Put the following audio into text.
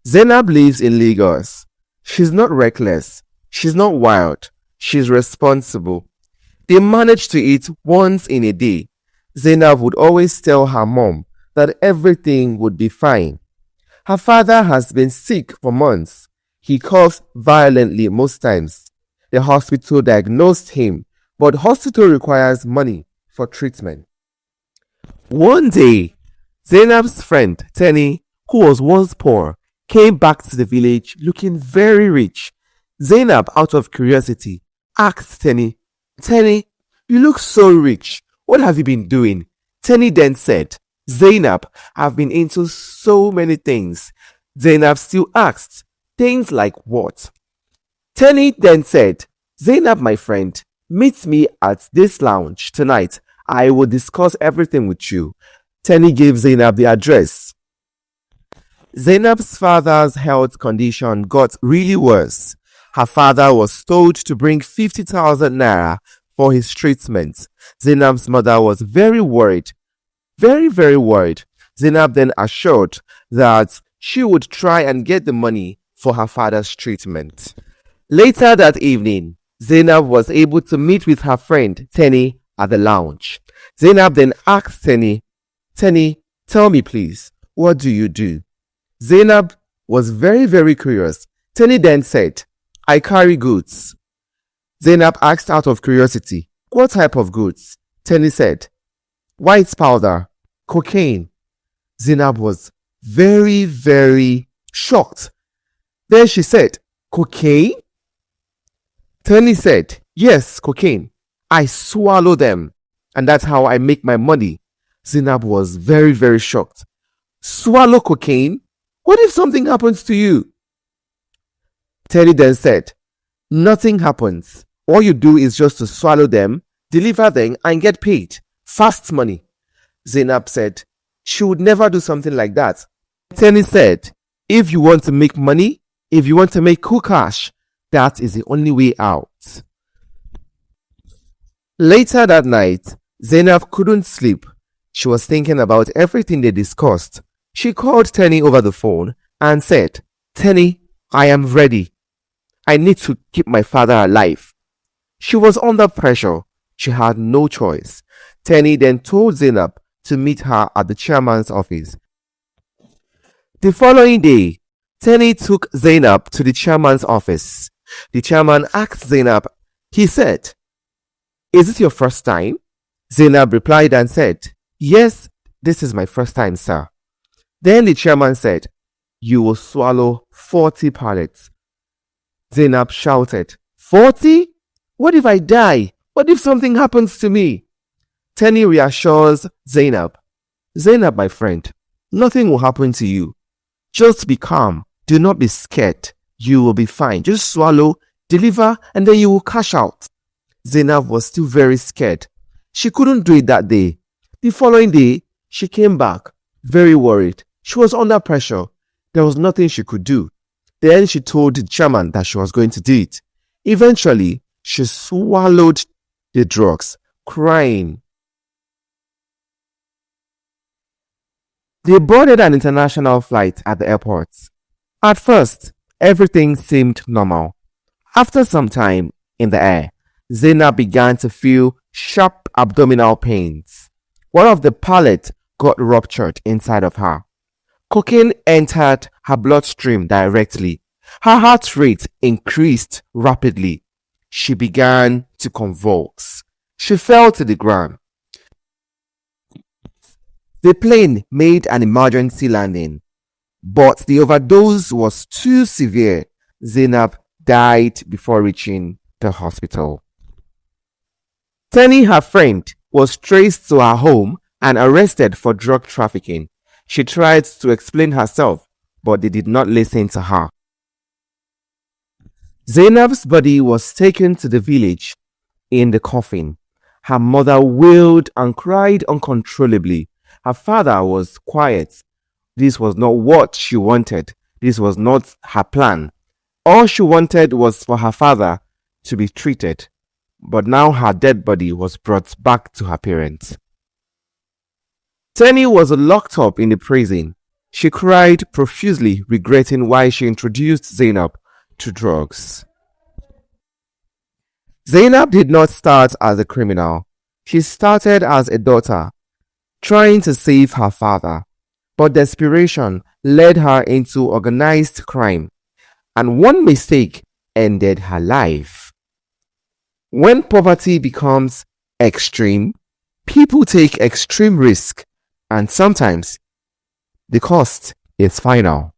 Zainab lives in Lagos. She's not reckless. She's not wild. She's responsible. They managed to eat once in a day. Zainab would always tell her mom that everything would be fine. Her father has been sick for months. He coughs violently most times. The hospital diagnosed him, but hospital requires money for treatment. One day, Zainab's friend, Tenny, who was once poor, came back to the village looking very rich. Zainab, out of curiosity, asked Tenny, Tenny, you look so rich. What have you been doing? Tenny then said, Zainab, I've been into so many things. Zainab still asked, things like what? Tenny then said, Zainab, my friend, meet me at this lounge tonight. I will discuss everything with you. Tenny gave Zainab the address. Zainab's father's health condition got really worse. Her father was told to bring 50,000 naira for his treatment. Zainab's mother was very worried. Very worried. Zainab then assured that she would try and get the money for her father's treatment. Later that evening, Zainab was able to meet with her friend Tenny at the lounge. Zainab then asked Tenny, Tenny, tell me please, what do you do? Zainab was very curious. Tenny then said, I carry goods. Zainab asked out of curiosity, what type of goods? Tenny said, white powder, cocaine. Zainab was very shocked. Then she said, cocaine? Tenny said, yes, cocaine. I swallow them, and that's how I make my money. Zainab was very shocked. Swallow cocaine? What if something happens to you? Tenny then said, nothing happens. All you do is just to swallow them, deliver them, and get paid. Fast money. Zainab said she would never do something like that. Tenny said, if you want to make money, if you want to make cool cash, that is the only way out. Later that night, Zainab couldn't sleep. She was thinking about everything they discussed. She called Tenny over the phone and said, Tenny, I am ready. I need to keep my father alive. She was under pressure. She had no choice. Tenny then told Zainab to meet her at the chairman's office. The following day, Tenny took Zainab to the chairman's office. The chairman asked Zainab, he said, is it your first time? Zainab replied and said, yes, this is my first time, sir. Then the chairman said, you will swallow 40 pallets. Zainab shouted, 40? What if I die? What if something happens to me? Tenny reassures Zainab, Zainab, my friend, nothing will happen to you. Just be calm. Do not be scared. You will be fine. Just swallow, deliver, and then you will cash out. Zainab was still very scared. She couldn't do it that day. The following day, she came back, very worried. She was under pressure. There was nothing she could do. Then she told the chairman that she was going to do it. Eventually, she swallowed the drugs, crying. They boarded an international flight at the airport. At first, everything seemed normal. After some time in the air, Zainab began to feel sharp abdominal pains. One of the pallets got ruptured inside of her. Cocaine entered her bloodstream directly. Her heart rate increased rapidly. She began to convulse. She fell to the ground. The plane made an emergency landing, but the overdose was too severe. Zainab died before reaching the hospital. Tenny, her friend, was traced to her home and arrested for drug trafficking. She tried to explain herself, but they did not listen to her. Zainab's body was taken to the village in the coffin. Her mother wailed and cried uncontrollably. Her father was quiet. This was not what she wanted. This was not her plan. All she wanted was for her father to be treated. But now her dead body was brought back to her parents. Tenny was locked up in the prison. She cried profusely, regretting why she introduced Zainab to drugs. Zainab did not start as a criminal. She started as a daughter, trying to save her father. But desperation led her into organized crime, and one mistake ended her life. When poverty becomes extreme, people take extreme risk, and sometimes the cost is final.